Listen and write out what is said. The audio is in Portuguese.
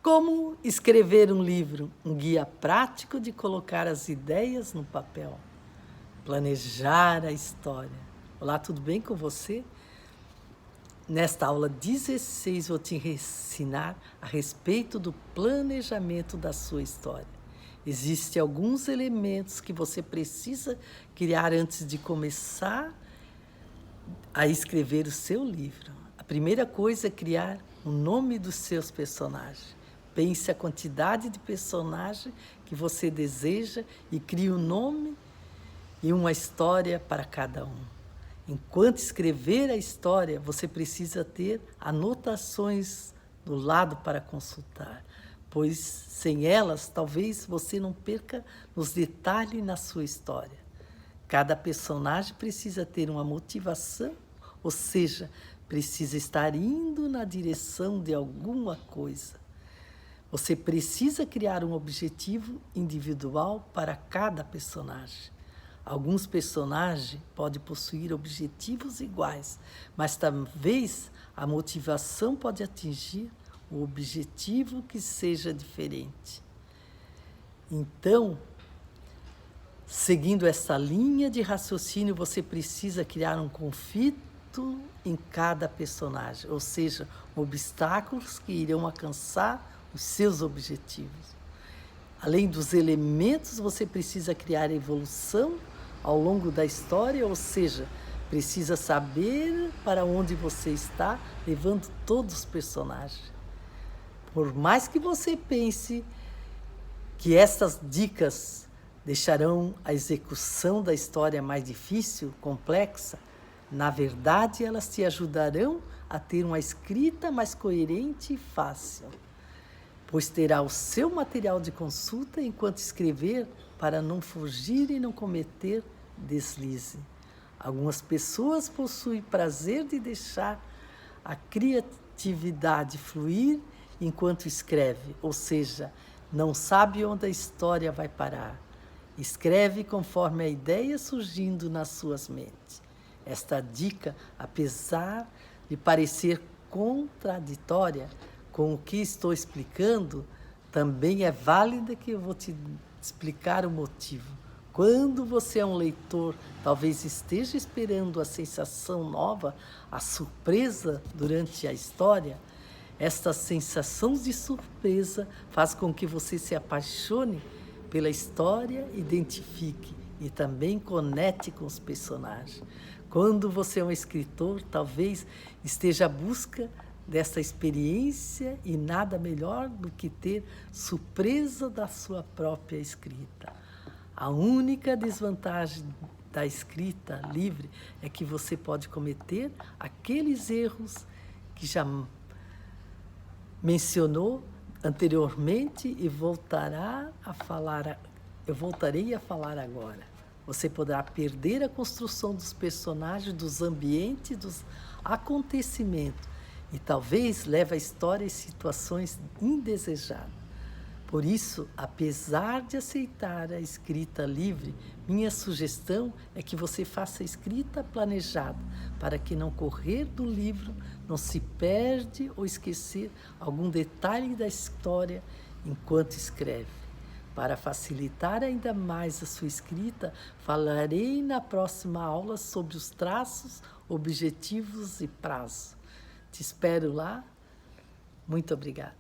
Como escrever um livro? Um guia prático de colocar as ideias no papel. Planejar a história. Olá, tudo bem com você? Nesta aula 16, vou te ensinar a respeito do planejamento da sua história. Existem alguns elementos que você precisa criar antes de começar a escrever o seu livro. A primeira coisa é criar o nome dos seus personagens. Pense a quantidade de personagens que você deseja e crie um nome e uma história para cada um. Enquanto escrever a história, você precisa ter anotações do lado para consultar, pois sem elas, talvez você não perca os detalhes na sua história. Cada personagem precisa ter uma motivação, ou seja, precisa estar indo na direção de alguma coisa. Você precisa criar um objetivo individual para cada personagem. Alguns personagens podem possuir objetivos iguais, mas talvez a motivação pode atingir o objetivo que seja diferente. Então, seguindo essa linha de raciocínio, você precisa criar um conflito em cada personagem, ou seja, obstáculos que irão alcançar os seus objetivos. Além dos elementos, você precisa criar evolução ao longo da história, ou seja, precisa saber para onde você está levando todos os personagens. Por mais que você pense que essas dicas deixarão a execução da história mais difícil, complexa, na verdade, elas te ajudarão a ter uma escrita mais coerente e fácil, pois terá o seu material de consulta enquanto escrever para não fugir e não cometer deslize. Algumas pessoas possuem prazer de deixar a criatividade fluir enquanto escreve, ou seja, não sabe onde a história vai parar. Escreve conforme a ideia surgindo nas suas mentes. Esta dica, apesar de parecer contraditória com o que estou explicando, também é válida, que eu vou te explicar o motivo. Quando você é um leitor, talvez esteja esperando a sensação nova, a surpresa durante a história. Esta sensação de surpresa faz com que você se apaixone pela história, identifique e também conecte com os personagens. Quando você é um escritor, talvez esteja à busca dessa experiência e nada melhor do que ter surpresa da sua própria escrita. A única desvantagem da escrita livre é que você pode cometer aqueles erros que já mencionou anteriormente e eu voltarei a falar agora. Você poderá perder a construção dos personagens, dos ambientes, dos acontecimentos e talvez leve a história em situações indesejadas. Por isso, apesar de aceitar a escrita livre, minha sugestão é que você faça a escrita planejada, para que não correr do livro, não se perde ou esquecer algum detalhe da história enquanto escreve. Para facilitar ainda mais a sua escrita, falarei na próxima aula sobre os traços, objetivos e prazo. Te espero lá. Muito obrigada.